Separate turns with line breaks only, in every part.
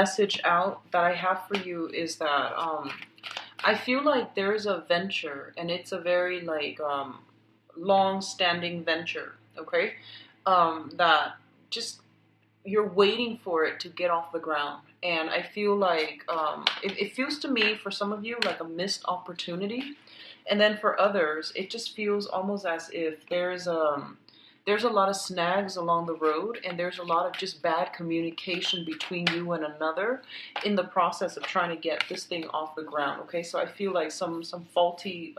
Message out that I have for you is that I feel like there's a venture, and it's a very like long-standing venture. Okay, that just you're waiting for it to get off the ground, and I feel like it feels to me for some of you like a missed opportunity, and then for others it just feels almost as if there's a lot of snags along the road, and there's a lot of just bad communication between you and another in the process of trying to get this thing off the ground. Okay, so I feel like some faulty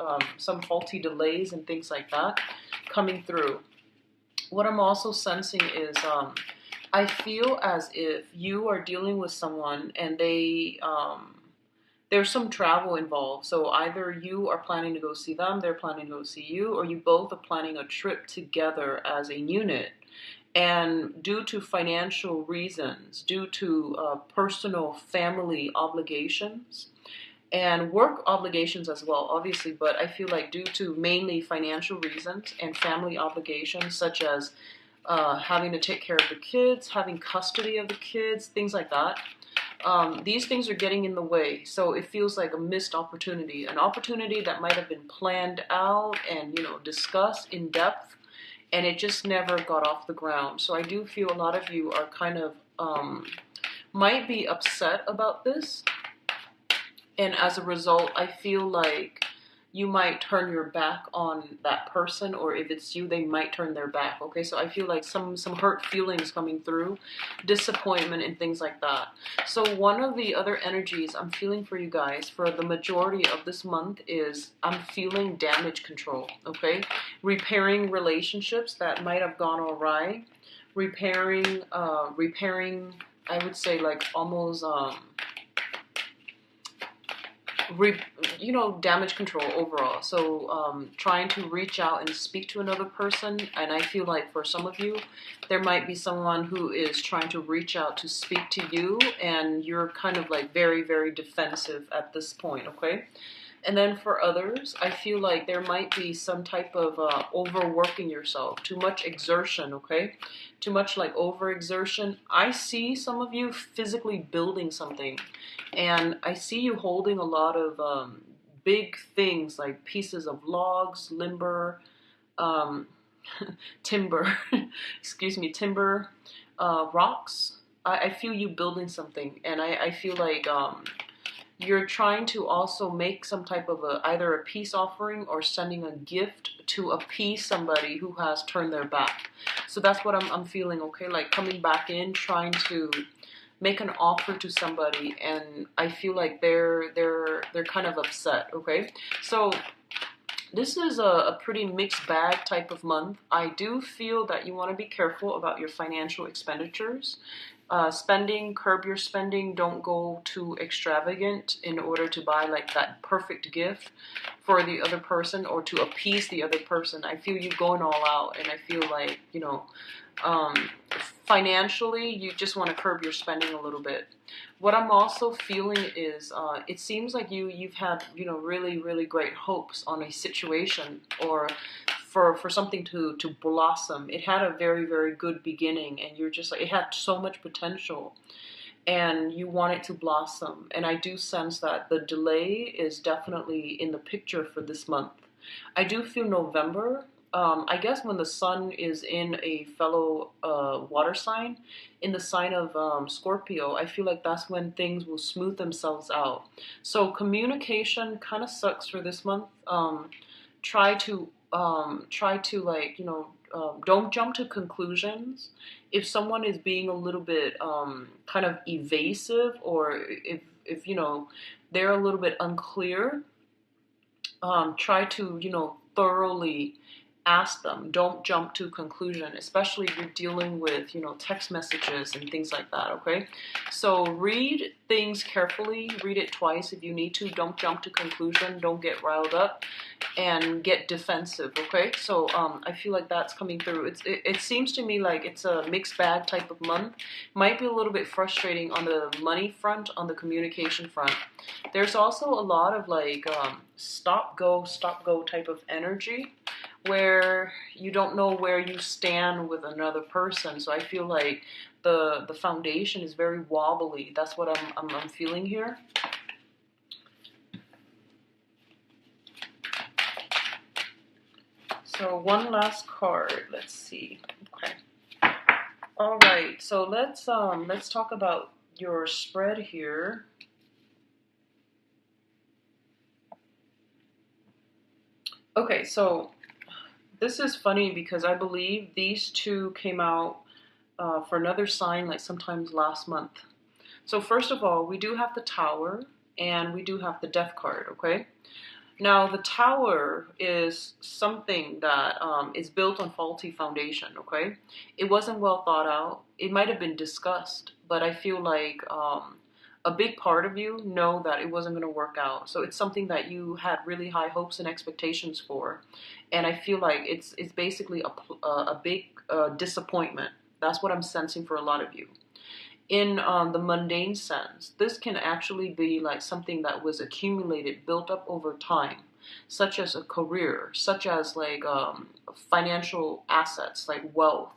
delays and things like that coming through. What I'm also sensing is I feel as if you are dealing with someone and there's some travel involved. So either you are planning to go see them, they're planning to go see you, or you both are planning a trip together as a unit. And due to financial reasons, due to personal family obligations, and work obligations as well, obviously, but I feel like due to mainly financial reasons and family obligations, such as having to take care of the kids, having custody of the kids, things like that. These things are getting in the way, so it feels like a missed opportunity, an opportunity that might have been planned out and discussed in depth, and it just never got off the ground. So I do feel a lot of you are kind of might be upset about this, and as a result, I feel like you might turn your back on that person, or if it's you, they might turn their back. Okay, so I feel like some hurt feelings coming through, disappointment and things like that. So one of the other energies I'm feeling for you guys for the majority of this month is I'm feeling damage control. Okay, repairing relationships that might have gone awry, repairing I would say like almost damage control overall. So trying to reach out and speak to another person, and I feel like for some of you there might be someone who is trying to reach out to speak to you, and you're kind of like very, very defensive at this point. Okay, and then for others, I feel like there might be some type of overworking yourself, too much exertion. Okay, too much like overexertion. I see some of you physically building something, and I see you holding a lot of big things like pieces of logs, limber, um, timber, excuse me, timber, rocks. I feel you building something, and I feel like you're trying to also make some type of either a peace offering or sending a gift to appease somebody who has turned their back. So that's what I'm feeling. Okay, like coming back in, trying to make an offer to somebody, and I feel like they're kind of upset. Okay, so this is a pretty mixed bag type of month. I do feel that you want to be careful about your financial expenditures. Spending, curb your spending. Don't go too extravagant in order to buy like that perfect gift for the other person or to appease the other person. I feel you going all out, and I feel like, um, financially, you just want to curb your spending a little bit. What I'm also feeling is it seems like you've had really, really great hopes on a situation, or for something to blossom. It had a very, very good beginning, and you're just like, it had so much potential, and you want it to blossom. And I do sense that the delay is definitely in the picture for this month. I do feel November. I guess when the sun is in a fellow water sign, in the sign of Scorpio, I feel like that's when things will smooth themselves out. So communication kind of sucks for this month. Try to like don't jump to conclusions. If someone is being a little bit kind of evasive, or if they're a little bit unclear, try to thoroughly ask them. Don't jump to conclusion, especially if you're dealing with text messages and things like that. Okay, so read things carefully, read it twice if you need to. Don't jump to conclusion, don't get riled up and get defensive. Okay, so I feel like that's coming through. It seems to me like it's a mixed bag type of month. Might be a little bit frustrating on the money front, on the communication front. There's also a lot of like stop go type of energy, where you don't know where you stand with another person. So I feel like the foundation is very wobbly. That's what I'm feeling here. So one last card. Let's see. Okay. All right. So let's talk about your spread here. Okay, so this is funny because I believe these two came out for another sign like sometimes last month. So first of all, we do have the Tower and we do have the Death card, okay? Now, the Tower is something that is built on faulty foundation, okay? It wasn't well thought out. It might have been discussed, but I feel like a big part of you know that it wasn't going to work out. So it's something that you had really high hopes and expectations for. And I feel like it's basically a big disappointment. That's what I'm sensing for a lot of you. In the mundane sense, this can actually be like something that was accumulated, built up over time, such as a career, such as like financial assets, like wealth,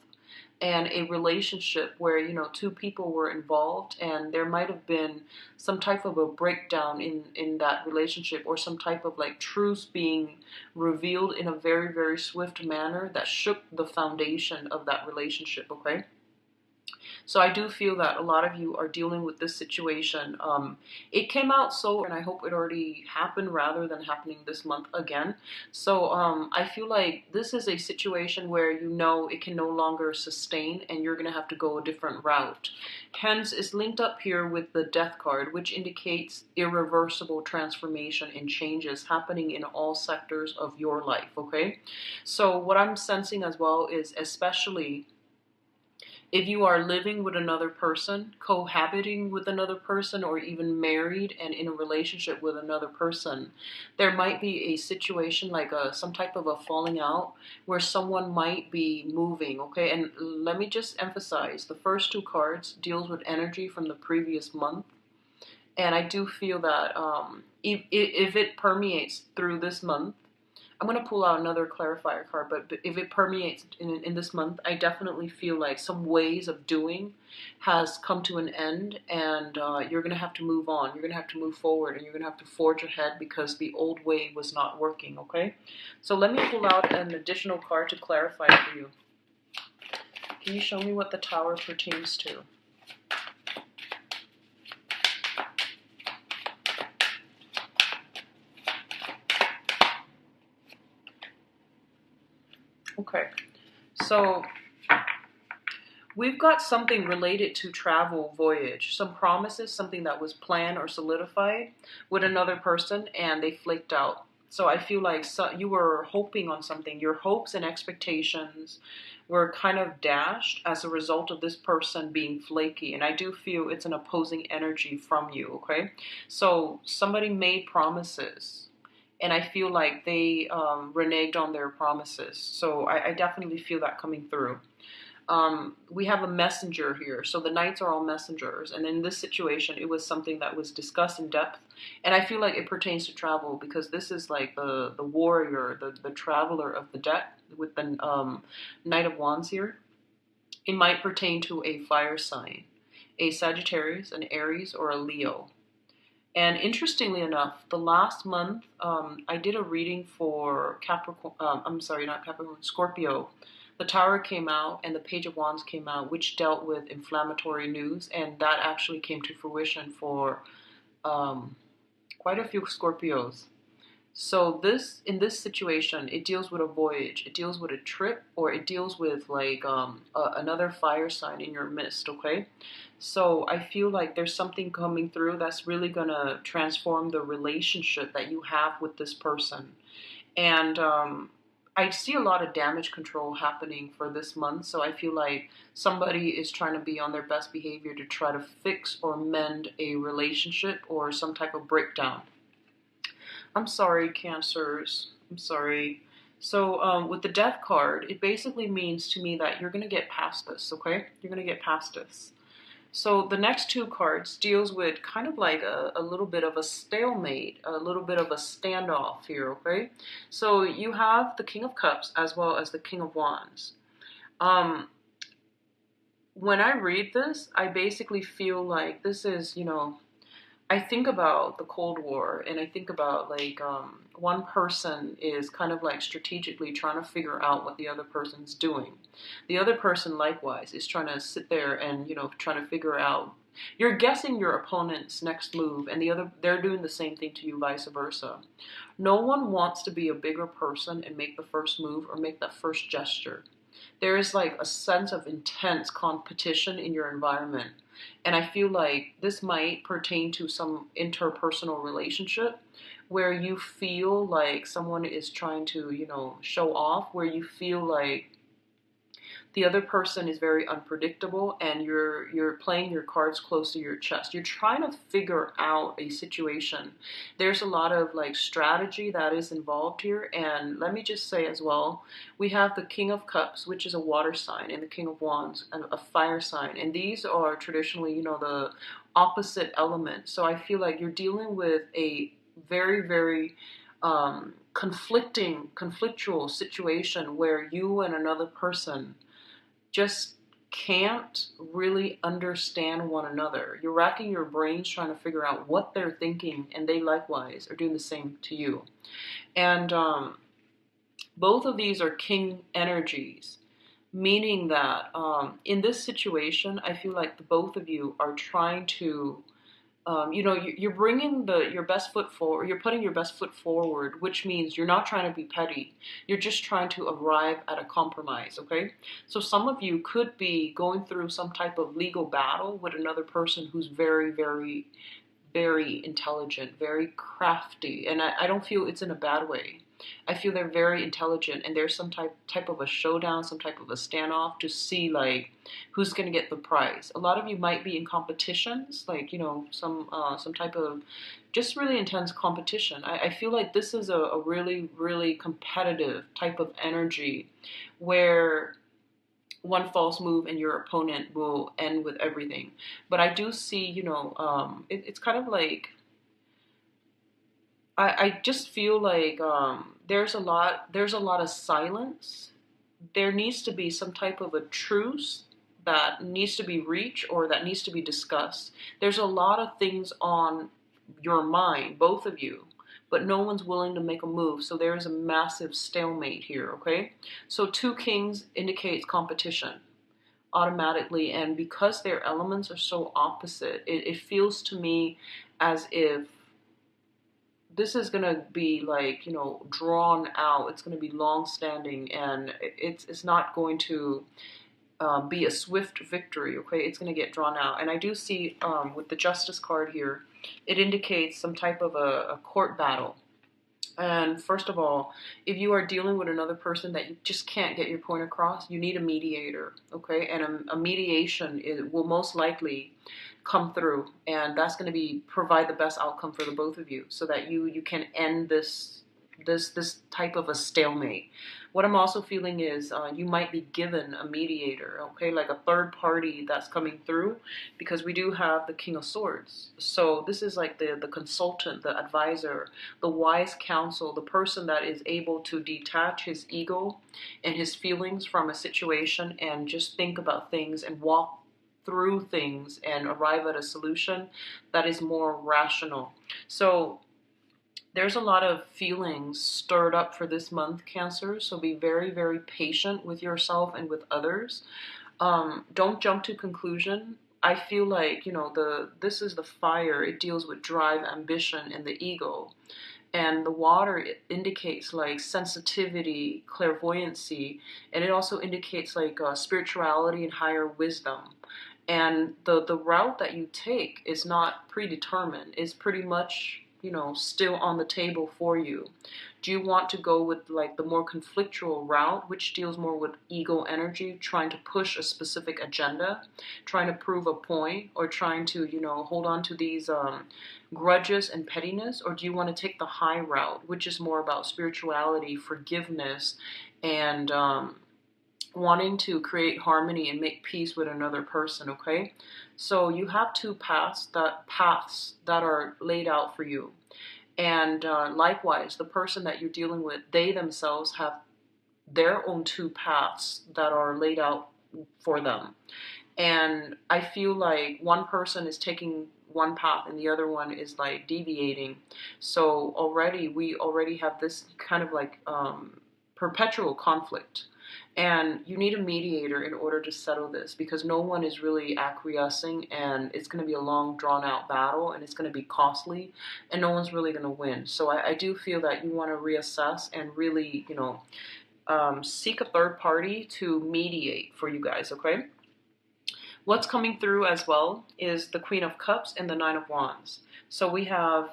and a relationship where, you know, two people were involved and there might have been some type of a breakdown in that relationship, or some type of like truths being revealed in a very, very swift manner that shook the foundation of that relationship, okay? So I do feel that a lot of you are dealing with this situation. It came out so, and I hope it already happened rather than happening this month again. So I feel like this is a situation where you know it can no longer sustain and you're going to have to go a different route. Hence, it's linked up here with the Death card, which indicates irreversible transformation and changes happening in all sectors of your life, okay? So what I'm sensing as well is, especially if you are living with another person, cohabiting with another person, or even married and in a relationship with another person, there might be a situation like some type of a falling out where someone might be moving, okay? And let me just emphasize, the first two cards deals with energy from the previous month. And I do feel that if it permeates through this month, I'm going to pull out another clarifier card, but if it permeates in this month, I definitely feel like some ways of doing has come to an end, and you're going to have to move on. You're going to have to move forward, and you're going to have to forge ahead because the old way was not working, okay? So let me pull out an additional card to clarify for you. Can you show me what the Tower pertains to? Okay, so we've got something related to travel, voyage, some promises, something that was planned or solidified with another person and they flaked out. So I feel like you were hoping on something. Your hopes and expectations were kind of dashed as a result of this person being flaky. And I do feel it's an opposing energy from you, okay? So somebody made promises, and I feel like they reneged on their promises. So I definitely feel that coming through. We have a messenger here. So the knights are all messengers. And in this situation, it was something that was discussed in depth. And I feel like it pertains to travel because this is like the warrior, the traveler of the deck with the Knight of Wands here. It might pertain to a fire sign, a Sagittarius, an Aries, or a Leo. And interestingly enough, the last month, I did a reading for Capricorn, I'm sorry, not Capricorn, Scorpio. The Tower came out and the Page of Wands came out, which dealt with inflammatory news. And that actually came to fruition for quite a few Scorpios. So in this situation, it deals with a voyage, it deals with a trip, or it deals with like another fire sign in your midst, okay? So I feel like there's something coming through that's really gonna transform the relationship that you have with this person. And I see a lot of damage control happening for this month, so I feel like somebody is trying to be on their best behavior to try to fix or mend a relationship or some type of breakdown. I'm sorry, Cancers. I'm sorry. So with the Death card, it basically means to me that you're going to get past this, okay? You're going to get past this. So the next two cards deals with kind of like a little bit of a stalemate, a little bit of a standoff here, okay? So you have the King of Cups as well as the King of Wands. when I read this, I basically feel like this is, I think about the Cold War, and I think about like one person is kind of like strategically trying to figure out what the other person's doing. The other person likewise is trying to sit there and trying to figure out. You're guessing your opponent's next move, and they're doing the same thing to you, vice versa. No one wants to be a bigger person and make the first move or make that first gesture. There is like a sense of intense competition in your environment. And I feel like this might pertain to some interpersonal relationship where you feel like someone is trying to, show off, where you feel like the other person is very unpredictable and you're playing your cards close to your chest. You're trying to figure out a situation. There's a lot of like strategy that is involved here, and let me just say as well, we have the King of Cups, which is a water sign, and the King of Wands, a fire sign, and these are traditionally, the opposite element. So I feel like you're dealing with a very, very conflictual situation where you and another person just can't really understand one another. You're racking your brains trying to figure out what they're thinking, and they likewise are doing the same to you. And both of these are king energies, meaning that in this situation, I feel like the both of you are trying to you're bringing your best foot forward. You're putting your best foot forward, which means you're not trying to be petty. You're just trying to arrive at a compromise, okay? So some of you could be going through some type of legal battle with another person who's very, very, very intelligent, very crafty. And I don't feel it's in a bad way. I feel they're very intelligent, and there's some type of a showdown, some type of a standoff to see like who's going to get the prize. A lot of you might be in competitions, like some type of just really intense competition. I feel like this is a really, really competitive type of energy where one false move and your opponent will end with everything. But I do see, it's kind of like I just feel like there's a lot of silence. There needs to be some type of a truce that needs to be reached or that needs to be discussed. There's a lot of things on your mind, both of you, but no one's willing to make a move. So there's a massive stalemate here, okay? So two kings indicates competition automatically, and because their elements are so opposite, it feels to me as if this is gonna be like drawn out. It's gonna be long standing, and it's not going to be a swift victory. Okay, it's gonna get drawn out. And I do see with the Justice card here, it indicates some type of a court battle. And first of all, if you are dealing with another person that you just can't get your point across, you need a mediator, okay? And a mediation will most likely come through, and that's going to be provide the best outcome for the both of you, so that you can end this type of a stalemate. What I'm also feeling is you might be given a mediator, okay, like a third party that's coming through, because we do have the King of Swords. So this is like the consultant, the advisor, the wise counsel, the person that is able to detach his ego and his feelings from a situation and just think about things and walk through things and arrive at a solution that is more rational. So there's a lot of feelings stirred up for this month, Cancer, so be very, very patient with yourself and with others. Don't jump to conclusion. I feel like, this is the fire. It deals with drive, ambition, and the ego. And the water, it indicates like sensitivity, clairvoyancy, and it also indicates like spirituality and higher wisdom. And the route that you take is not predetermined. It's pretty much still on the table for you. Do you want to go with like the more conflictual route, which deals more with ego energy, trying to push a specific agenda, trying to prove a point, or trying to, hold on to these grudges and pettiness? Or do you want to take the high route, which is more about spirituality, forgiveness, and wanting to create harmony and make peace with another person, okay? So you have two paths that are laid out for you. And likewise, the person that you're dealing with, they themselves have their own two paths that are laid out for them. And I feel like one person is taking one path and the other one is like deviating. So we already have this kind of like perpetual conflict. And you need a mediator in order to settle this, because no one is really acquiescing, and it's going to be a long, drawn out battle, and it's going to be costly, and no one's really going to win. So I do feel that you want to reassess and really, seek a third party to mediate for you guys, okay? What's coming through as well is the Queen of Cups and the Nine of Wands. So we have,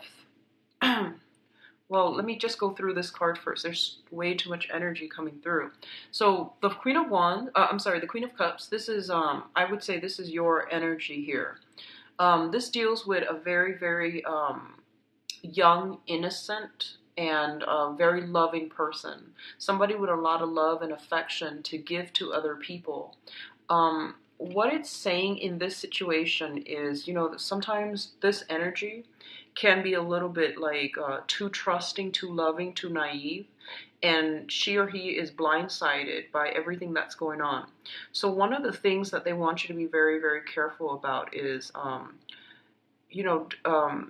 well, let me just go through this card first. There's way too much energy coming through. So the Queen of Wands, the Queen of Cups, this is, I would say this is your energy here. This deals with a very, very young, innocent, and a very loving person. Somebody with a lot of love and affection to give to other people. What it's saying in this situation is, that sometimes this energy can be a little bit like too trusting, too loving, too naive, and she or he is blindsided by everything that's going on. So one of the things that they want you to be very, very careful about is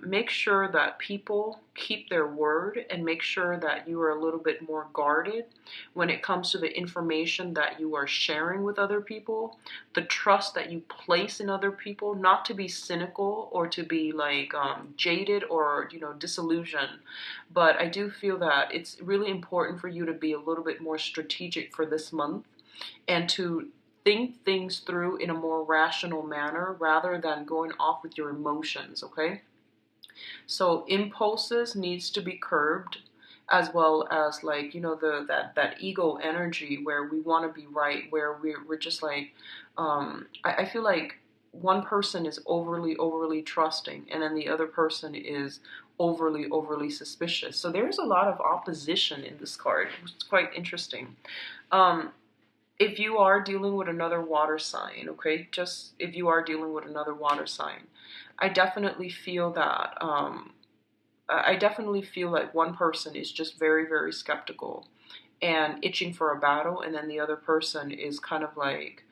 make sure that people keep their word, and make sure that you are a little bit more guarded when it comes to the information that you are sharing with other people, the trust that you place in other people, not to be cynical or to be like jaded or, disillusioned. But I do feel that it's really important for you to be a little bit more strategic for this month, and to think things through in a more rational manner rather than going off with your emotions, okay? So impulses needs to be curbed, as well as like, that ego energy where we want to be right, where we're just like, I feel like one person is overly trusting, and then the other person is overly suspicious. So there's a lot of opposition in this card. It's quite interesting. If you are dealing with another water sign, okay, just if you are dealing with another water sign, I definitely feel that, like one person is just very, very skeptical and itching for a battle, and then the other person is kind of like,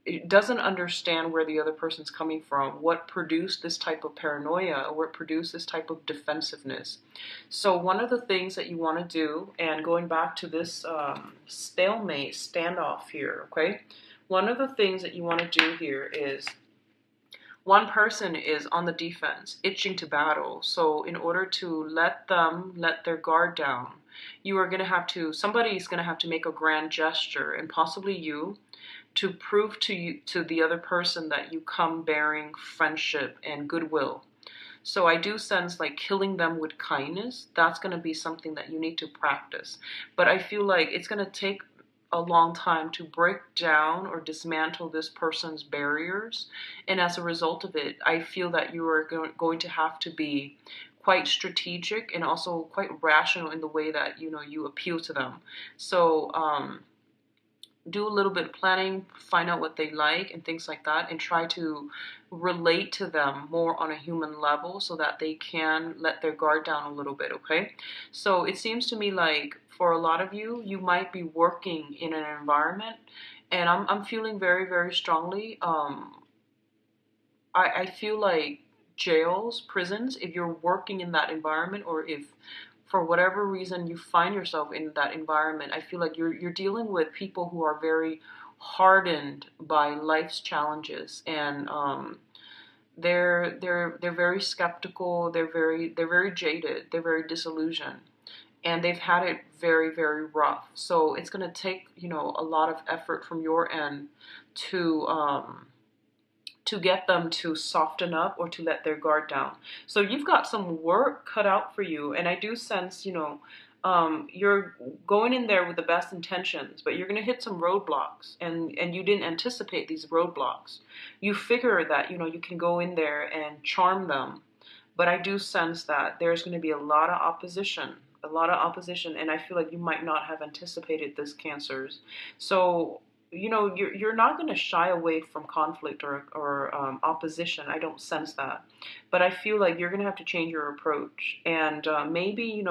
it doesn't understand where the other person's coming from, what produced this type of paranoia, or what produced this type of defensiveness. So one of the things that you want to do, and going back to this stalemate standoff here, okay, one of the things that you want to do here is, one person is on the defense, itching to battle. So in order to let their guard down, somebody's going to have to make a grand gesture, and possibly you, to prove to the other person that you come bearing friendship and goodwill. So I do sense like killing them with kindness. That's going to be something that you need to practice. But I feel like it's going to take a long time to break down or dismantle this person's barriers. And as a result of it, I feel that you are going to have to be quite strategic and also quite rational in the way that, you appeal to them. So, do a little bit of planning, find out what they like and things like that, and try to relate to them more on a human level so that they can let their guard down a little bit, okay? So it seems to me like for a lot of you, you might be working in an environment, and I'm feeling very, very strongly, I feel like jails, prisons, if you're working in that environment, or if for whatever reason you find yourself in that environment, I feel like you're dealing with people who are very hardened by life's challenges, and they're very skeptical, they're very jaded, they're very disillusioned, and they've had it very, very rough. So it's going to take, a lot of effort from your end to get them to soften up or to let their guard down. So you've got some work cut out for you, and I do sense, you're going in there with the best intentions, but you're going to hit some roadblocks, and you didn't anticipate these roadblocks. You figure that, you can go in there and charm them, but I do sense that there's going to be a lot of opposition, and I feel like you might not have anticipated this, Cancers. So you're not going to shy away from conflict or opposition. I don't sense that. But I feel like you're going to have to change your approach. And maybe,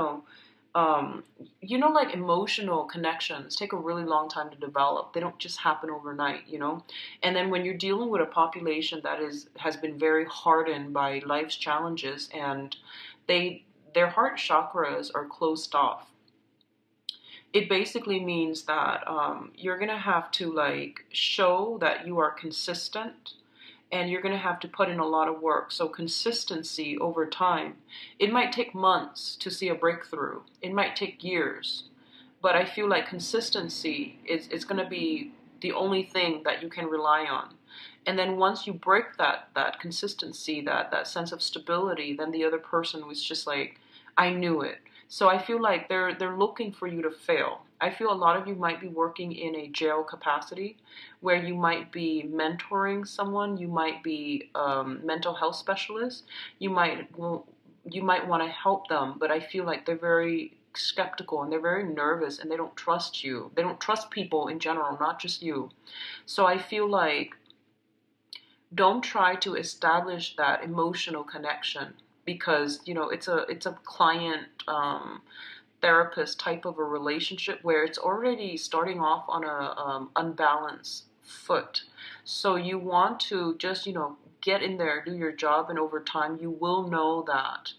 um, you know, like emotional connections take a really long time to develop. They don't just happen overnight, you know. And then when you're dealing with a population that has been very hardened by life's challenges, and they their heart chakras are closed off, it basically means that you're gonna have to like show that you are consistent, and you're going to have to put in a lot of work. So consistency over time. It might take months to see a breakthrough. It might take years. But I feel like consistency is going to be the only thing that you can rely on. And then once you break that consistency, that sense of stability, then the other person was just like, I knew it. So I feel like they're looking for you to fail. I feel a lot of you might be working in a jail capacity where you might be mentoring someone, you might be mental health specialist, you might you might want to help them, but I feel like they're very skeptical and they're very nervous and they don't trust you. They don't trust people in general, not just you. So I feel like don't try to establish that emotional connection because it's a client therapist type of a relationship where it's already starting off on a unbalanced foot. So you want to just get in there, do your job, and over time you will know that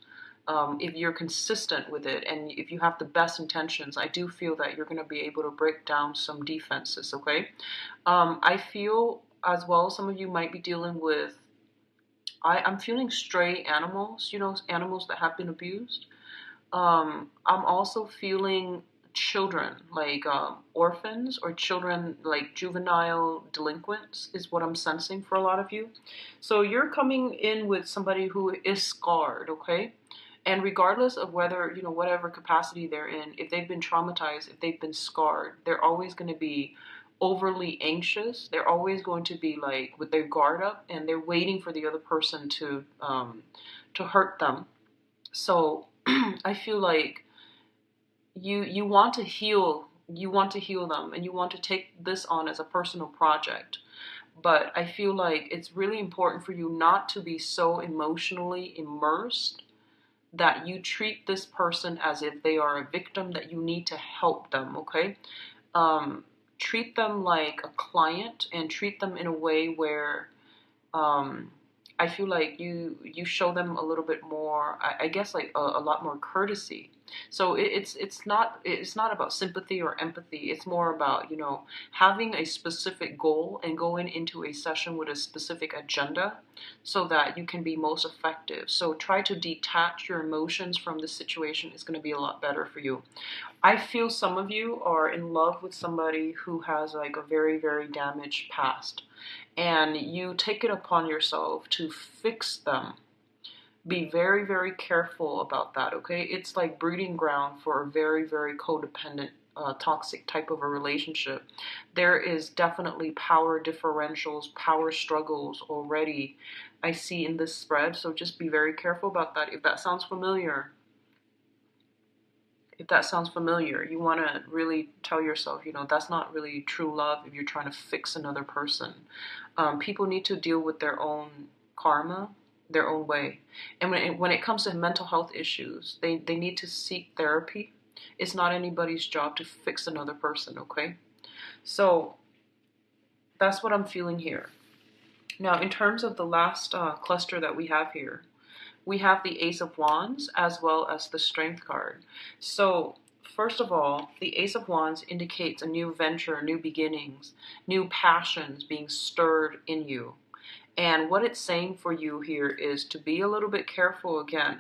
if you're consistent with it and if you have the best intentions, I do feel that you're going to be able to break down some defenses. Okay. I feel as well some of you might be dealing with, I'm feeling stray animals, animals that have been abused. I'm also feeling children, like orphans or children like juvenile delinquents is what I'm sensing for a lot of you. So you're coming in with somebody who is scarred, okay? And regardless of whether, whatever capacity they're in, if they've been traumatized, if they've been scarred, they're always going to be overly anxious. They're always going to be like with their guard up and they're waiting for the other person to hurt them. So I feel like you want to heal, them, and you want to take this on as a personal project. But I feel like it's really important for you not to be so emotionally immersed that you treat this person as if they are a victim that you need to help them, okay? Treat them like a client and treat them in a way where um, I feel like you show them a little bit more, I guess like a lot more courtesy. So it's not about sympathy or empathy. It's more about having a specific goal and going into a session with a specific agenda, so that you can be most effective. So try to detach your emotions from the situation. It's going to be a lot better for you. I feel some of you are in love with somebody who has like a very, very damaged past, and you take it upon yourself to fix them. Be very, very careful about that, okay? It's like breeding ground for a very, very codependent, toxic type of a relationship. There is definitely power differentials, power struggles already I see in this spread, so just be very careful about that. If that sounds familiar, you want to really tell yourself, that's not really true love if you're trying to fix another person. People need to deal with their own karma their own way. And when it comes to mental health issues, they need to seek therapy. It's not anybody's job to fix another person, okay? So that's what I'm feeling here. Now, in terms of the last cluster that we have here, we have the Ace of Wands as well as the Strength card. So first of all, the Ace of Wands indicates a new venture, new beginnings, new passions being stirred in you. And what it's saying for you here is to be a little bit careful again,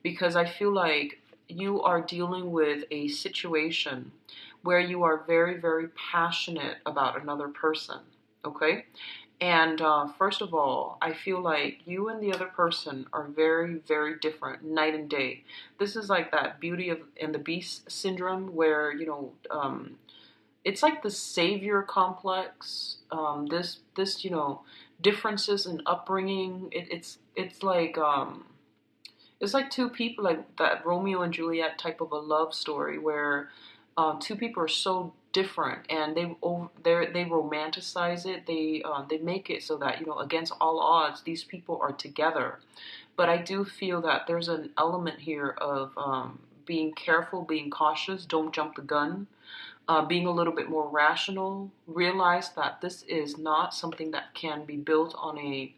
because I feel like you are dealing with a situation where you are very, very passionate about another person, okay? And first of all, I feel like you and the other person are very, very different, night and day. This is like that Beauty and the Beast syndrome where, it's like the savior complex. This differences in upbringing. It's like two people, like that Romeo and Juliet type of a love story where two people are so different and they romanticize it. They make it so that against all odds these people are together. But I do feel that there's an element here of being careful, being cautious, don't jump the gun, being a little bit more rational. Realize that this is not something that can be built on a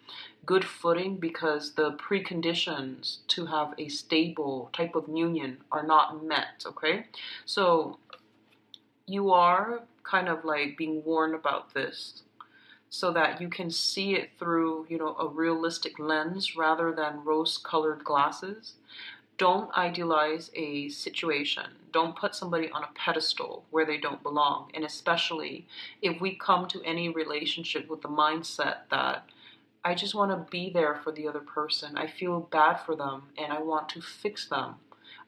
good footing, because the preconditions to have a stable type of union are not met, okay? So you are kind of like being warned about this, so that you can see it through, you know, a realistic lens rather than rose-colored glasses. Don't idealize a situation. Don't put somebody on a pedestal where they don't belong. And especially if we come to any relationship with the mindset that I just want to be there for the other person. I feel bad for them and I want to fix them.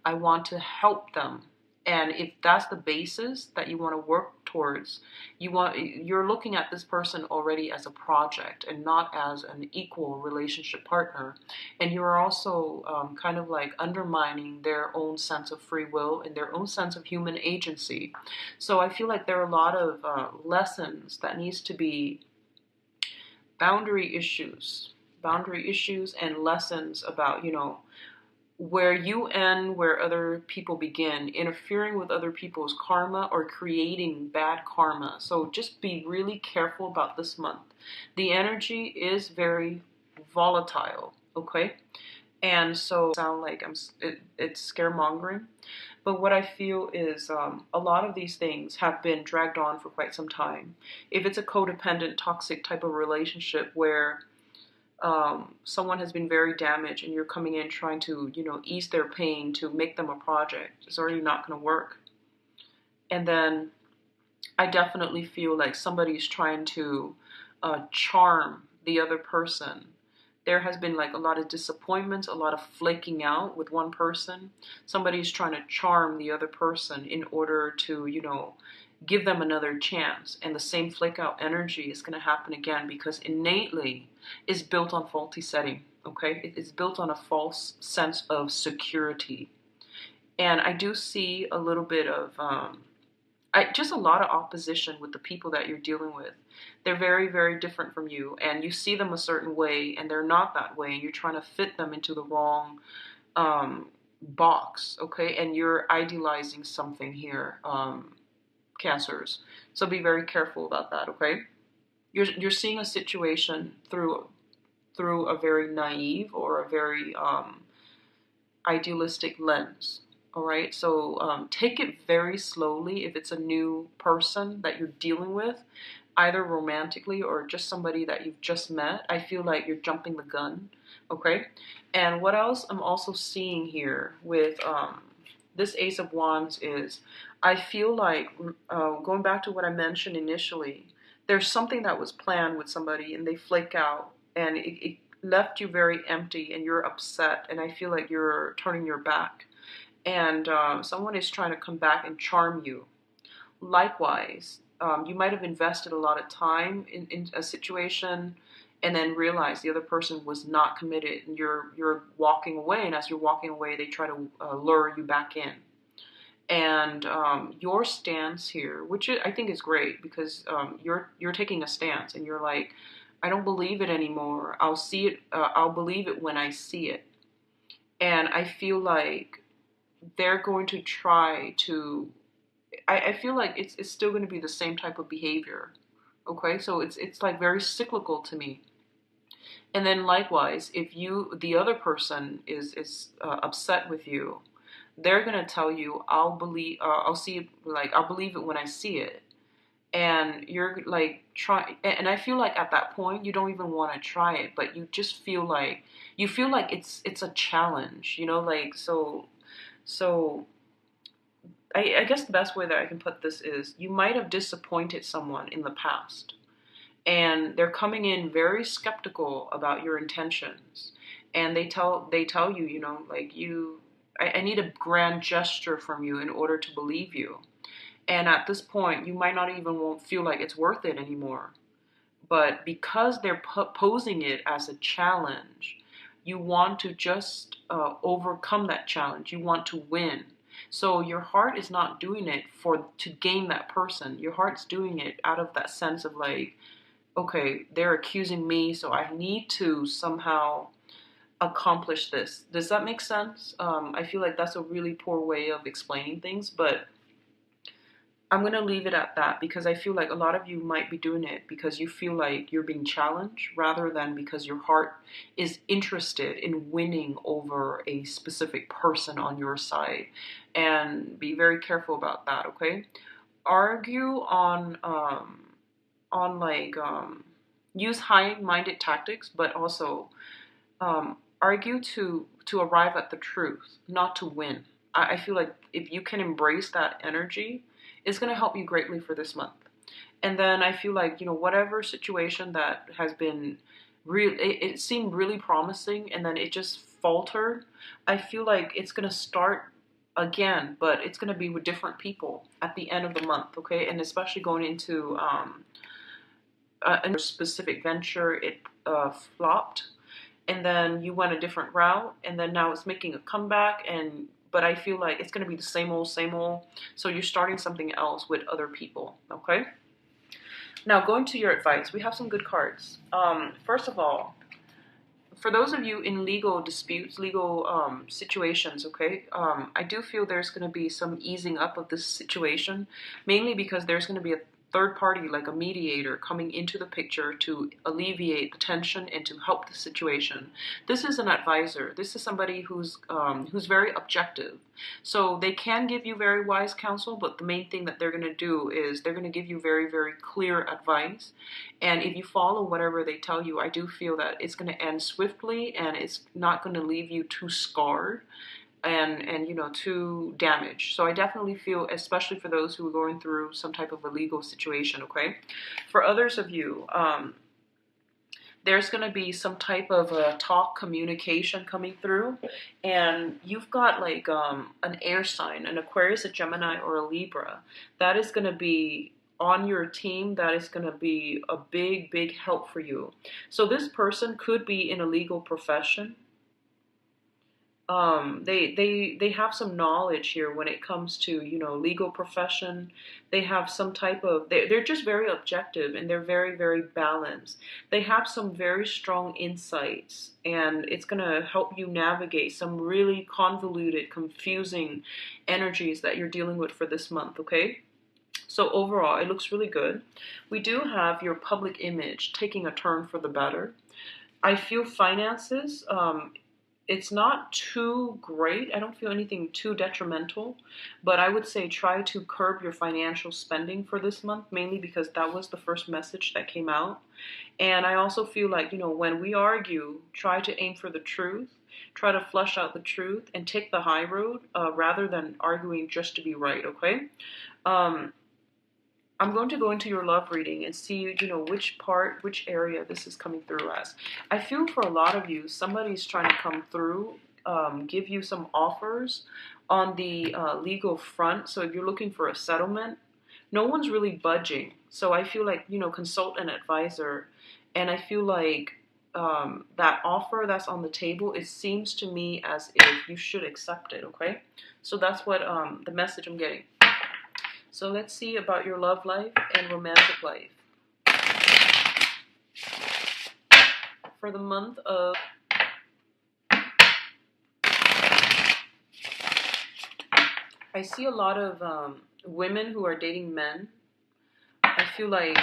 I want to help them. And if that's the basis that you want to work towards, you're looking at this person already as a project and not as an equal relationship partner. And you're also kind of like undermining their own sense of free will and their own sense of human agency. So I feel like there are a lot of lessons that needs to be boundary issues and lessons about, you know, where you end, where other people begin, interfering with other people's karma or creating bad karma. So just be really careful about this month. The energy is very volatile, okay? And so sound like it's scaremongering. But what I feel is a lot of these things have been dragged on for quite some time. If it's a codependent, toxic type of relationship where someone has been very damaged and you're coming in trying to, you know, ease their pain to make them a project, it's already not going to work. And then I definitely feel like somebody's trying to charm the other person. There has been like a lot of disappointments, a lot of flaking out with one person. Somebody's trying to charm the other person in order to, you know, give them another chance. And the same flake out energy is going to happen again, because innately it's built on faulty setting, okay? It's built on a false sense of security. And I do see a little bit of, just a lot of opposition with the people that you're dealing with. They're very, very different from you, and you see them a certain way, and they're not that way, and you're trying to fit them into the wrong box, okay? And you're idealizing something here, Cancers. So be very careful about that, okay? You're seeing a situation through a very naive or a very idealistic lens. All right, so take it very slowly if it's a new person that you're dealing with, either romantically or just somebody that you've just met. I feel like you're jumping the gun, okay? And what else I'm also seeing here with this Ace of Wands is, I feel like, going back to what I mentioned initially, there's something that was planned with somebody and they flake out and it left you very empty and you're upset, and I feel like you're turning your back. And someone is trying to come back and charm you. Likewise, you might have invested a lot of time in a situation and then realize the other person was not committed, and you're walking away, and as you're walking away, they try to lure you back in. And your stance here, which I think is great, because you're taking a stance, and you're like, I don't believe it anymore. I'll see it. I'll believe it when I see it. And I feel like they're going to try to, I feel like it's still going to be the same type of behavior. Okay, so it's like very cyclical to me. And then likewise, if the other person is upset with you, they're going to tell you, I'll see it, like, I'll believe it when I see it. And you're like, and I feel like at that point, you don't even want to try it, but you just feel like, it's a challenge, you know, like, so I guess the best way that I can put this is, you might have disappointed someone in the past, and they're coming in very skeptical about your intentions, and they tell you, you know, like, I need a grand gesture from you in order to believe you. And at this point, you might not even won't feel like it's worth it anymore. But because they're posing it as a challenge, you want to just overcome that challenge. You want to win. So your heart is not doing it to gain that person. Your heart's doing it out of that sense of like, okay, they're accusing me, so I need to somehow accomplish this. Does that make sense? I feel like that's a really poor way of explaining things, but I'm going to leave it at that because I feel like a lot of you might be doing it because you feel like you're being challenged rather than because your heart is interested in winning over a specific person on your side. And be very careful about that, okay? Argue use high-minded tactics, but also argue to arrive at the truth, not to win. I feel like if you can embrace that energy, it's going to help you greatly for this month. And then I feel like, whatever situation that has been real, it seemed really promising and then it just faltered. I feel like it's going to start again, but it's going to be with different people at the end of the month, okay? And especially going into a specific venture, it flopped, and then you went a different route, and then now it's making a comeback, but I feel like it's going to be the same old, so you're starting something else with other people, okay? Now, going to your advice, we have some good cards. First of all, for those of you in legal disputes, legal situations, okay, I do feel there's going to be some easing up of this situation, mainly because there's going to be a third party, like a mediator, coming into the picture to alleviate the tension and to help the situation. This is an advisor. This is somebody who's very objective. So they can give you very wise counsel, but the main thing that they're going to do is they're going to give you very, very clear advice. And if you follow whatever they tell you, I do feel that it's going to end swiftly and it's not going to leave you too scarred and too damaged. So I definitely feel, especially for those who are going through some type of a legal situation, okay? For others of you, there's going to be some type of a talk communication coming through, and you've got like an air sign, an Aquarius, a Gemini, or a Libra. That is going to be on your team. That is going to be a big, big help for you. So this person could be in a legal profession. They have some knowledge here when it comes to, legal profession. They have some type of, they're just very objective and they're very, very balanced. They have some very strong insights, and it's going to help you navigate some really convoluted, confusing energies that you're dealing with for this month, okay? So overall, it looks really good. We do have your public image taking a turn for the better. I feel finances, it's not too great. I don't feel anything too detrimental, but I would say try to curb your financial spending for this month, mainly because that was the first message that came out. And I also feel like, when we argue, try to aim for the truth, try to flush out the truth and take the high road rather than arguing just to be right, okay? I'm going to go into your love reading and see, which area this is coming through as. I feel for a lot of you, somebody's trying to come through, give you some offers on the legal front. So if you're looking for a settlement, no one's really budging. So I feel like, consult an advisor. And I feel like that offer that's on the table, it seems to me as if you should accept it, okay? So that's what the message I'm getting. So let's see about your love life and romantic life. For the month of I see a lot of women who are dating men. I feel like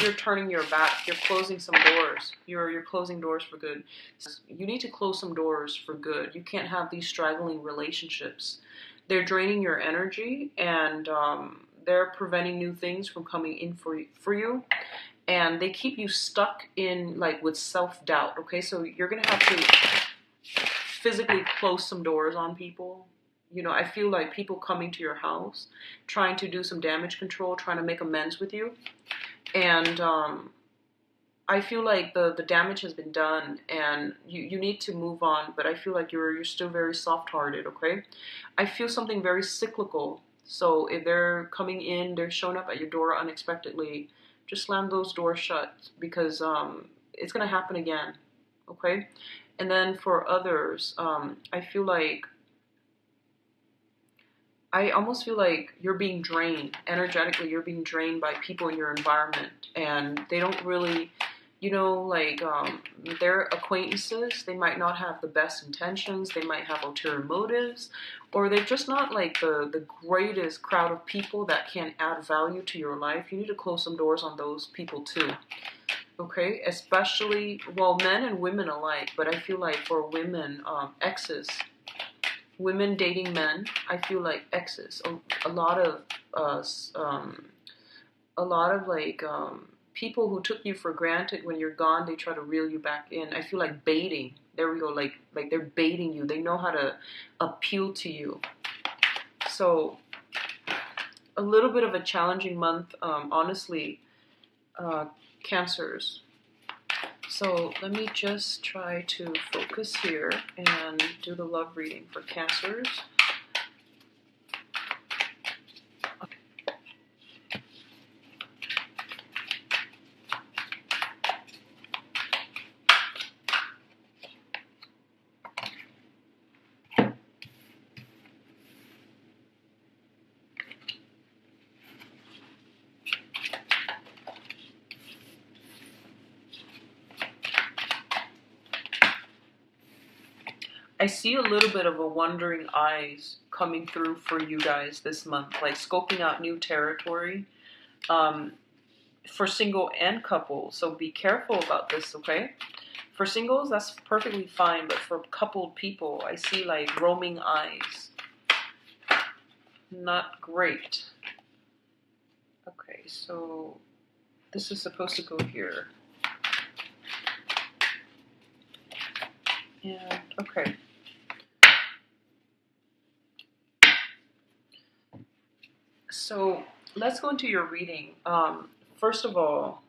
you're turning your back. You're closing some doors. You're closing doors for good. You need to close some doors for good. You can't have these straggling relationships. They're draining your energy, and they're preventing new things from coming in for you. And they keep you stuck in, with self-doubt, okay? So you're going to have to physically close some doors on people. I feel like people coming to your house, trying to do some damage control, trying to make amends with you. And I feel like the damage has been done and you need to move on, but I feel like you're still very soft-hearted, okay? I feel something very cyclical. So if they're coming in, they're showing up at your door unexpectedly, just slam those doors shut because it's going to happen again, okay? And then for others, I almost feel like you're being drained. Energetically, you're being drained by people in your environment, and they don't really you know, like their acquaintances, they might not have the best intentions, they might have ulterior motives, or they're just not like the greatest crowd of people that can add value to your life. You need to close some doors on those people too. Okay, especially, well, men and women alike, but I feel like for women, exes, women dating men, I feel like exes, a lot of a lot of like people who took you for granted. When you're gone, they try to reel you back in. I feel like baiting. There we go. Like they're baiting you. They know how to appeal to you. So a little bit of a challenging month, honestly, Cancers. So let me just try to focus here and do the love reading for Cancers. I see a little bit of a wandering eyes coming through for you guys this month, like scoping out new territory, for single and couple. So be careful about this, okay? For singles, that's perfectly fine, but for coupled people, I see like roaming eyes. Not great. Okay, so this is supposed to go here. And, okay. So let's go into your reading. First of all,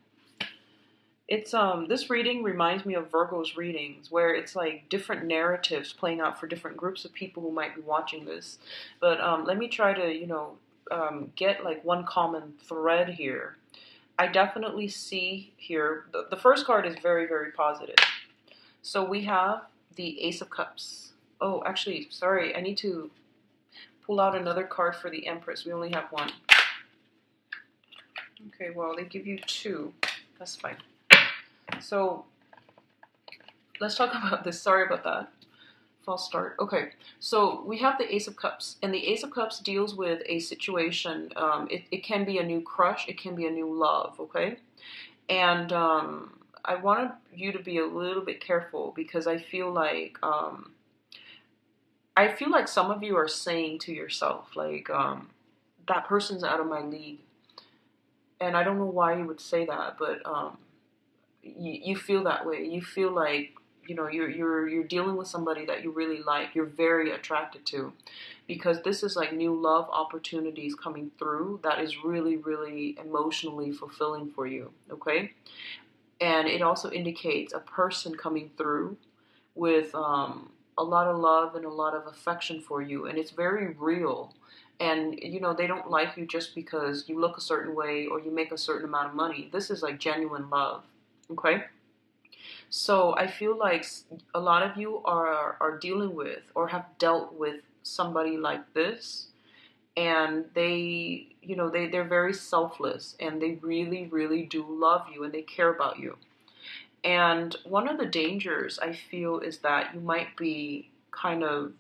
it's this reading reminds me of Virgo's readings, where it's like different narratives playing out for different groups of people who might be watching this. But let me try to get like one common thread here. I definitely see here the first card is very, very positive. So we have the Ace of Cups. Oh, actually, sorry, I need to pull out another card for the Empress. We only have one. Okay, well, they give you two. That's fine. So let's talk about this. Sorry about that. False start. Okay, so we have the Ace of Cups, and the Ace of Cups deals with a situation. It can be a new crush. It can be a new love, okay? And I wanted you to be a little bit careful, because I feel like some of you are saying to yourself, like, that person's out of my league. And I don't know why you would say that, but you feel that way. You feel like, you're dealing with somebody that you really like, you're very attracted to, because this is like new love opportunities coming through that is really, really emotionally fulfilling for you, okay? And it also indicates a person coming through with a lot of love and a lot of affection for you, and it's very real. And they don't like you just because you look a certain way or you make a certain amount of money. This is like genuine love, okay? So I feel like a lot of you are dealing with or have dealt with somebody like this, and they're very selfless, and they really, really do love you, and they care about you. And one of the dangers I feel is that you might be kind of,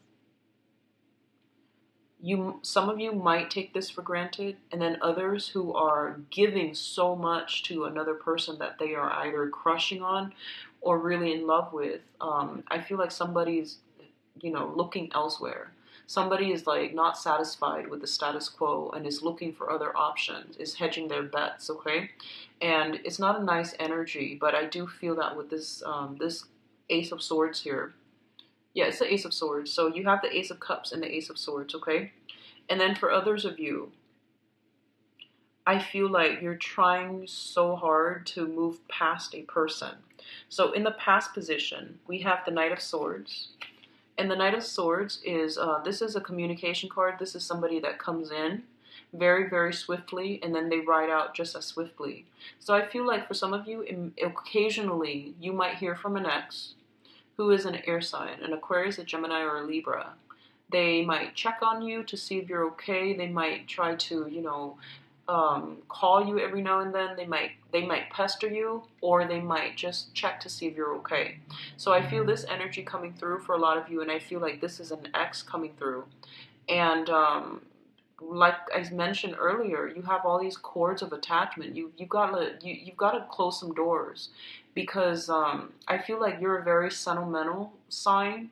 some of you might take this for granted, and then others who are giving so much to another person that they are either crushing on or really in love with. I feel like somebody's, looking elsewhere. Somebody is like not satisfied with the status quo and is looking for other options, is hedging their bets, okay? And it's not a nice energy, but I do feel that with this Ace of Swords here. Yeah, it's the Ace of Swords. So you have the Ace of Cups and the Ace of Swords, okay? And then for others of you, I feel like you're trying so hard to move past a person. So in the past position, we have the Knight of Swords. And the Knight of Swords is, this is a communication card. This is somebody that comes in very, very swiftly, and then they ride out just as swiftly. So I feel like for some of you, occasionally, you might hear from an ex who is an air sign, an Aquarius, a Gemini, or a Libra. They might check on you to see if you're okay. They might try to, call you every now and then. They might pester you, or they might just check to see if you're okay. So I feel this energy coming through for a lot of you, and I feel like this is an ex coming through. And like I mentioned earlier, you have all these cords of attachment. You've got to close some doors, because I feel like you're a very sentimental sign,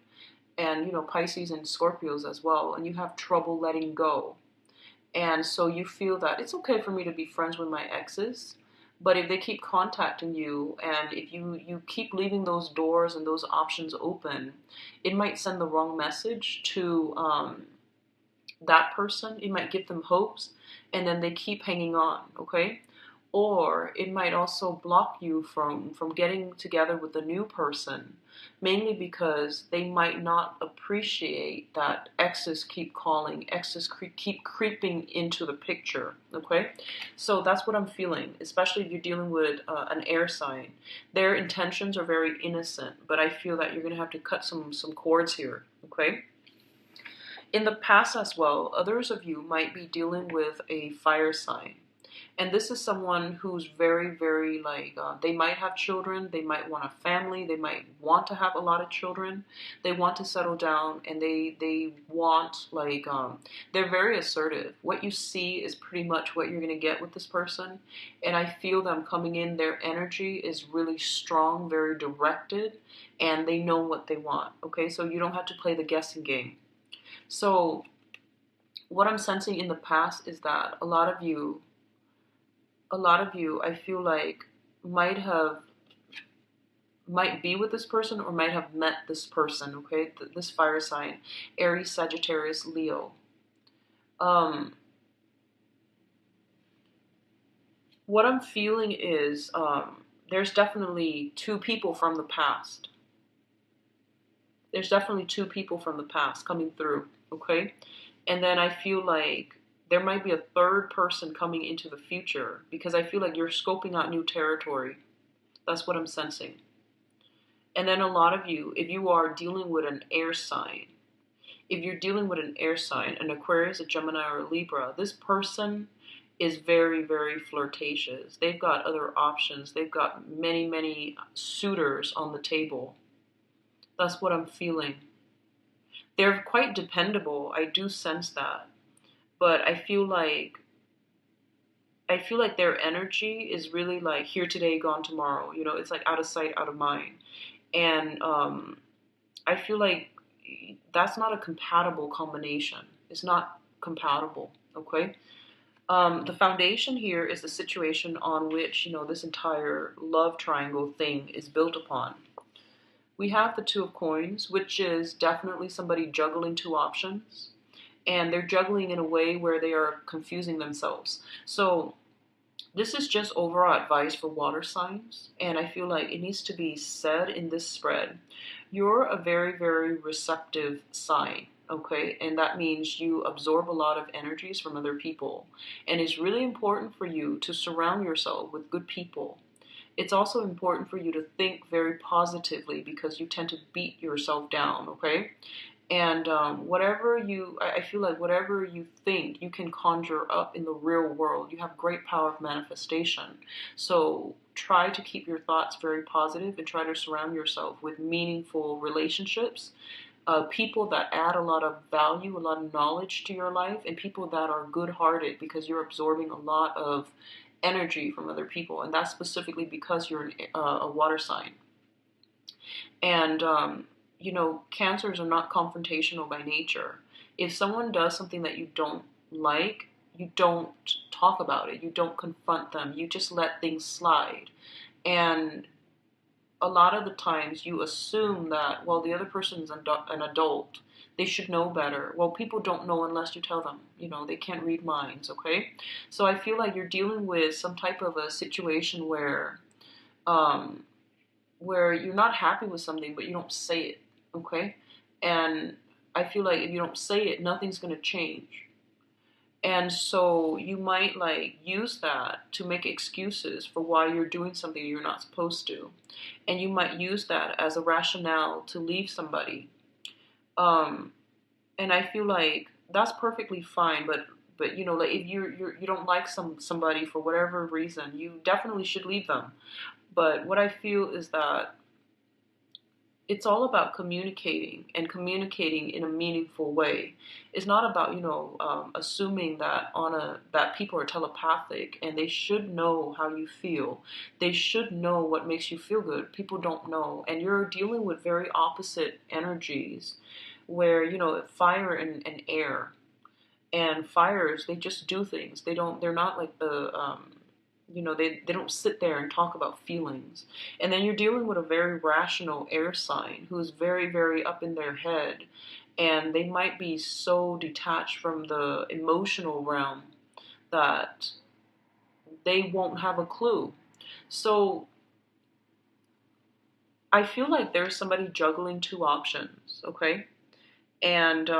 and Pisces and Scorpios as well, and you have trouble letting go. And so you feel that it's okay for me to be friends with my exes, but if they keep contacting you, and if you keep leaving those doors and those options open, it might send the wrong message to that person. It might give them hopes, and then they keep hanging on, okay? Or it might also block you from getting together with a new person, mainly because they might not appreciate that exes keep calling, exes keep creeping into the picture, okay? So that's what I'm feeling, especially if you're dealing with an air sign. Their intentions are very innocent, but I feel that you're going to have to cut some cords here, okay? In the past as well, others of you might be dealing with a fire sign. And this is someone who's very, very they might have children, they might want a family, they might want to have a lot of children, they want to settle down, and they want, they're very assertive. What you see is pretty much what you're going to get with this person. And I feel them coming in, their energy is really strong, very directed, and they know what they want, okay? So you don't have to play the guessing game. So what I'm sensing in the past is that a lot of you, I feel like might be with this person, or might have met this person, okay? This fire sign, Aries, Sagittarius, Leo. What I'm feeling is there's definitely two people from the past. There's definitely two people from the past coming through, okay? And then I feel like there might be a third person coming into the future, because I feel like you're scoping out new territory. That's what I'm sensing. And then a lot of you, if you are dealing with an air sign, an Aquarius, a Gemini, or a Libra, this person is very, very flirtatious. They've got other options. They've got many, many suitors on the table. That's what I'm feeling. They're quite dependable. I do sense that. But I feel like their energy is really like here today, gone tomorrow. It's like out of sight, out of mind. And I feel like that's not a compatible combination. It's not compatible, okay? The foundation here is the situation on which, this entire love triangle thing is built upon. We have the Two of Coins, which is definitely somebody juggling two options. And they're juggling in a way where they are confusing themselves. So this is just overall advice for water signs. And I feel like it needs to be said in this spread. You're a very, very receptive sign, okay? And that means you absorb a lot of energies from other people. And it's really important for you to surround yourself with good people. It's also important for you to think very positively, because you tend to beat yourself down, okay? And I feel like whatever you think, you can conjure up in the real world. You have great power of manifestation. So try to keep your thoughts very positive, and try to surround yourself with meaningful relationships, people that add a lot of value, a lot of knowledge to your life, and people that are good-hearted, because you're absorbing a lot of energy from other people, and that's specifically because you're a water sign. And cancers are not confrontational by nature. If someone does something that you don't like, you don't talk about it, you don't confront them, you just let things slide. And a lot of the times you assume that, well, the other person's an adult, they should know better. Well, people don't know unless you tell them. They can't read minds, okay? So I feel like you're dealing with some type of a situation where you're not happy with something, but you don't say it, okay? And I feel like if you don't say it, nothing's going to change. And so you might use that to make excuses for why you're doing something you're not supposed to. And you might use that as a rationale to leave somebody. And I feel like that's perfectly fine, but But you know, like if you don't like somebody for whatever reason, you definitely should leave them. But what I feel is that it's all about communicating and communicating in a meaningful way. It's not about assuming that that people are telepathic and they should know how you feel. They should know what makes you feel good. People don't know, and you're dealing with very opposite energies, where fire and air. And fires, they just do things. They're not like they don't sit there and talk about feelings. And then you're dealing with a very rational air sign who's very, very up in their head. And they might be so detached from the emotional realm that they won't have a clue. So I feel like there's somebody juggling two options, okay? And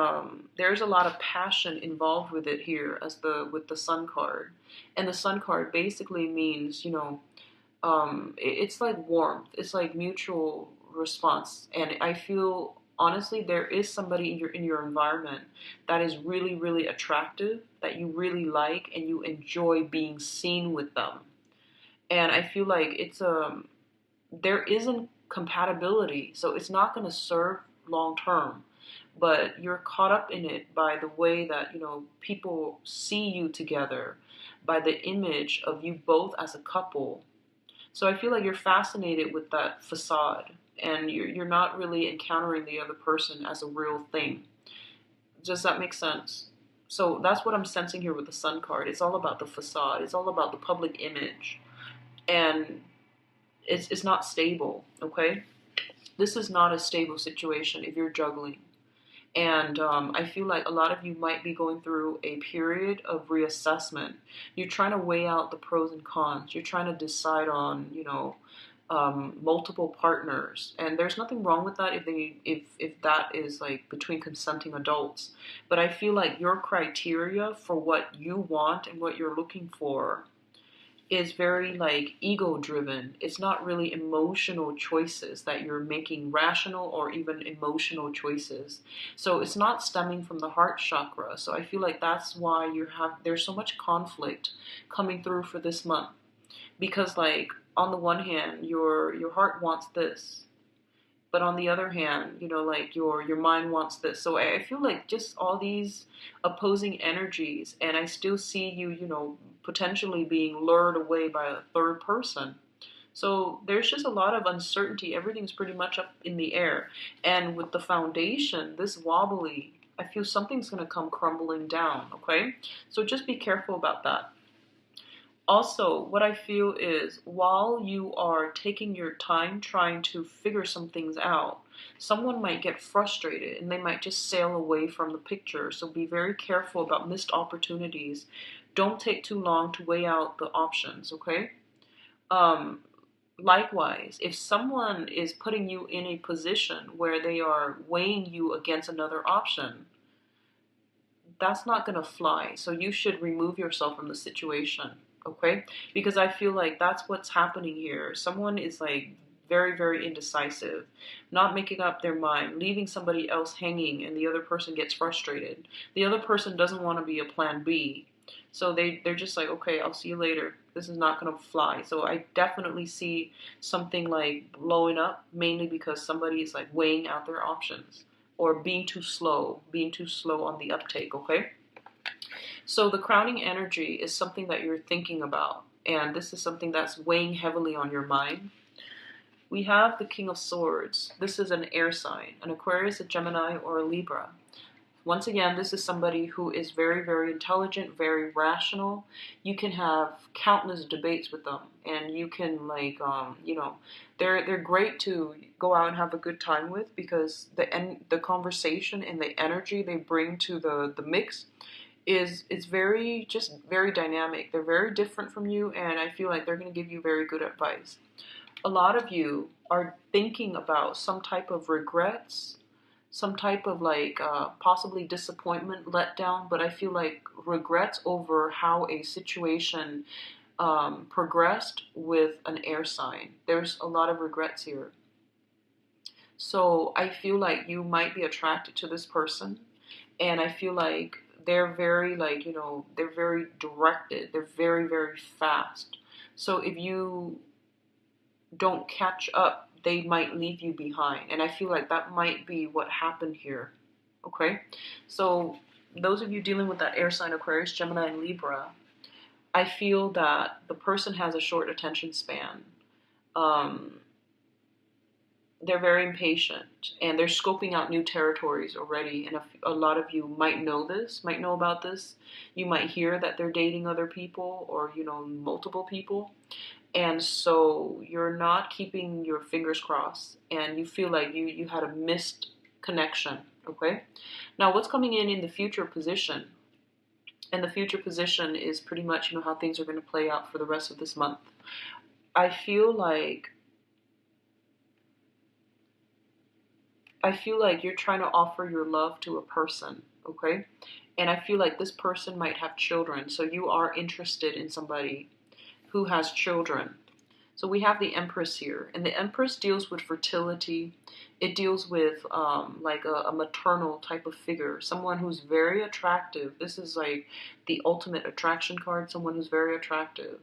there's a lot of passion involved with it here, as with the Sun card. And the Sun card basically means it's like warmth, it's like mutual response. And I feel honestly there is somebody in your environment that is really, really attractive, that you really like, and you enjoy being seen with them. And I feel like there isn't compatibility, so it's not going to serve long term, but you're caught up in it by the way that people see you together, by the image of you both as a couple. So I feel like you're fascinated with that facade, and you're not really encountering the other person as a real thing. Does that make sense? So that's what I'm sensing here with the Sun card. It's all about the facade, it's all about the public image, and it's not stable, okay? This is not a stable situation if you're juggling. And I feel like a lot of you might be going through a period of reassessment. You're trying to weigh out the pros and cons. You're trying to decide on, multiple partners. And there's nothing wrong with that if that is like between consenting adults. But I feel like your criteria for what you want and what you're looking for is very like ego driven. It's not really emotional choices that you're making, rational or even emotional choices. So it's not stemming from the heart chakra. So I feel like that's why there's so much conflict coming through for this month. Because like on the one hand, your heart wants this, but on the other hand, like your mind wants this. So I feel like just all these opposing energies, and I still see you, potentially being lured away by a third person. So there's just a lot of uncertainty. Everything's pretty much up in the air. And with the foundation, this wobbly, I feel something's going to come crumbling down, okay? So just be careful about that. Also, what I feel is while you are taking your time trying to figure some things out, someone might get frustrated and they might just sail away from the picture. So be very careful about missed opportunities. Don't take too long to weigh out the options, okay? Likewise, if someone is putting you in a position where they are weighing you against another option, that's not going to fly. So you should remove yourself from the situation, okay? Because I feel like that's what's happening here. Someone is like very, very indecisive, not making up their mind, leaving somebody else hanging, and the other person gets frustrated. The other person doesn't want to be a plan B. So they're just like, okay, I'll see you later. This is not going to fly. So I definitely see something like blowing up, mainly because somebody is like weighing out their options or being too slow on the uptake, okay? So the crowning energy is something that you're thinking about, and this is something that's weighing heavily on your mind. We have the King of Swords. This is an air sign, an Aquarius, a Gemini, or a Libra. Once again, this is somebody who is very, very intelligent, very rational. You can have countless debates with them, and you can they're great to go out and have a good time with, because the conversation and the energy they bring to the mix is very dynamic. They're very different from you, and I feel like they're going to give you very good advice. A lot of you are thinking about some type of regrets, some type of possibly disappointment, letdown, but I feel like regrets over how a situation progressed with an air sign. There's a lot of regrets here. So I feel like you might be attracted to this person, and I feel like they're very like, they're very directed. They're very, very fast. So if you don't catch up, they might leave you behind. And I feel like that might be what happened here. Okay? So those of you dealing with that air sign Aquarius, Gemini, and Libra, I feel that the person has a short attention span. Um, they're very impatient, and they're scoping out new territories already. And a lot of you might know this, might know about this. You might hear that they're dating other people, or multiple people. And so you're not keeping your fingers crossed, and you feel like you had a missed connection. Okay, now what's coming in the future position? And the future position is pretty much how things are going to play out for the rest of this month. I feel like you're trying to offer your love to a person, okay? And I feel like this person might have children, so you are interested in somebody who has children. So we have the Empress here, and the Empress deals with fertility. It deals with like a maternal type of figure, someone who's very attractive. This is like the ultimate attraction card, someone who's very attractive,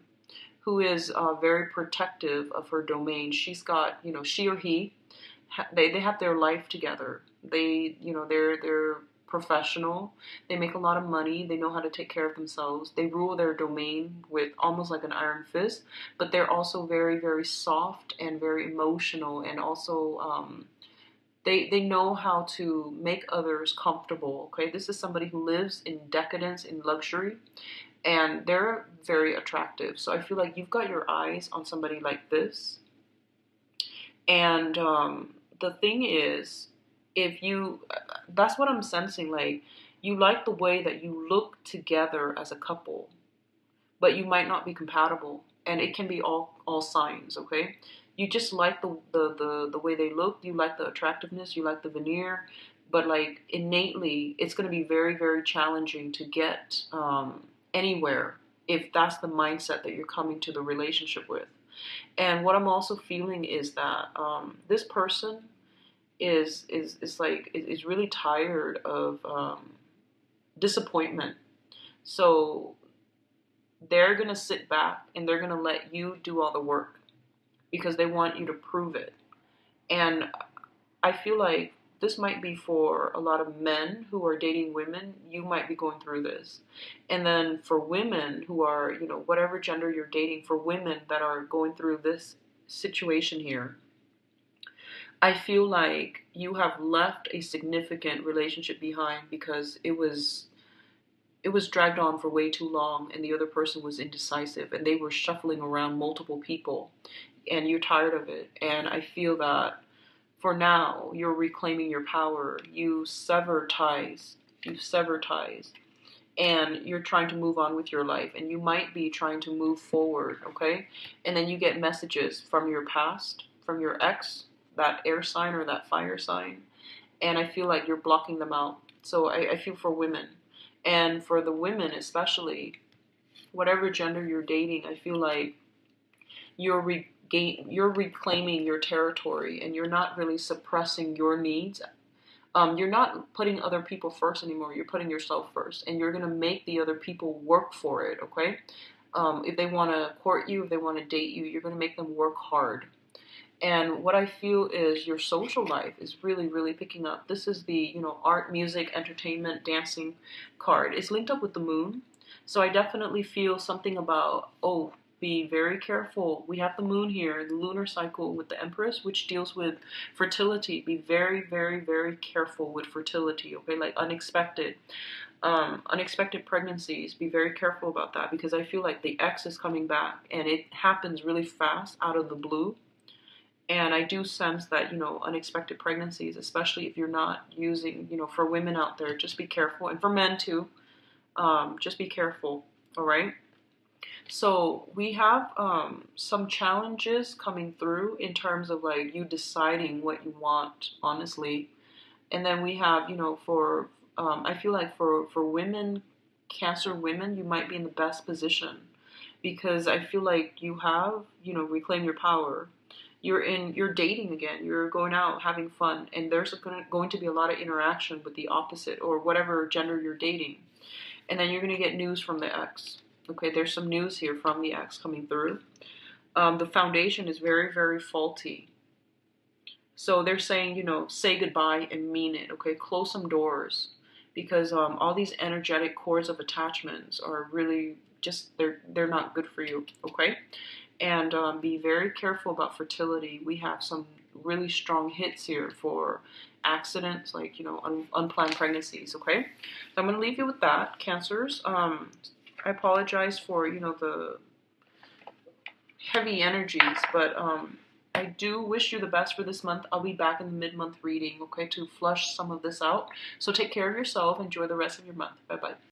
who is very protective of her domain. She's got, she or he, they have their life together. They're professional. They make a lot of money. They know how to take care of themselves. They rule their domain with almost like an iron fist, but they're also very, very soft and very emotional, and also they know how to make others comfortable. Okay, this is somebody who lives in decadence, in luxury, and they're very attractive. So I feel like you've got your eyes on somebody like this. And the thing is, that's what I'm sensing, like, you like the way that you look together as a couple, but you might not be compatible. And it can be all signs, okay? You just like the way they look, you like the attractiveness, you like the veneer, but like innately, it's going to be very, very challenging to get anywhere if that's the mindset that you're coming to the relationship with. And what I'm also feeling is that this person is really tired of disappointment. So they're gonna sit back and they're gonna let you do all the work because they want you to prove it. And I feel like this might be for a lot of men who are dating women. You might be going through this. And then for women who are, whatever gender you're dating, for women that are going through this situation here, I feel like you have left a significant relationship behind because it was dragged on for way too long, and the other person was indecisive, and they were shuffling around multiple people, and you're tired of it. And I feel that for now, you're reclaiming your power. You sever ties. And you're trying to move on with your life. And you might be trying to move forward, okay? And then you get messages from your past, from your ex, that air sign or that fire sign. And I feel like you're blocking them out. So I feel for women. And for the women especially, whatever gender you're dating, I feel like you're reclaiming your territory, and you're not really suppressing your needs. You're not putting other people first anymore. You're putting yourself first, and you're going to make the other people work for it, okay? If they want to court you, if they want to date you, you're going to make them work hard. And what I feel is your social life is really, really picking up. This is the, art, music, entertainment, dancing card. It's linked up with the moon. So I definitely feel something about, be very careful. We have the moon here, the lunar cycle with the Empress, which deals with fertility. Be very, very, very careful with fertility, okay? Like unexpected pregnancies. Be very careful about that, because I feel like the ex is coming back, and it happens really fast out of the blue. And I do sense that, unexpected pregnancies, especially if you're not using, for women out there, just be careful. And for men too, just be careful, all right? So we have some challenges coming through in terms of like you deciding what you want, honestly. And then we have, for, I feel like for women, Cancer women, you might be in the best position, because I feel like you have, reclaimed your power. you're dating again, you're going out having fun, and there's going to be a lot of interaction with the opposite or whatever gender you're dating. And then you're going to get news from the ex. Okay, there's some news here from the ex coming through. The foundation is very, very faulty. So they're saying, you know, say goodbye and mean it. Okay, close some doors, because all these energetic cords of attachments are really just they're not good for you. Okay, and be very careful about fertility. We have some really strong hits here for accidents, like, you know, unplanned pregnancies. Okay, so I'm going to leave you with that, Cancers. I apologize for, you know, the heavy energies, but I do wish you the best for this month. I'll be back in the mid-month reading, okay, to flush some of this out. So take care of yourself. Enjoy the rest of your month. Bye-bye.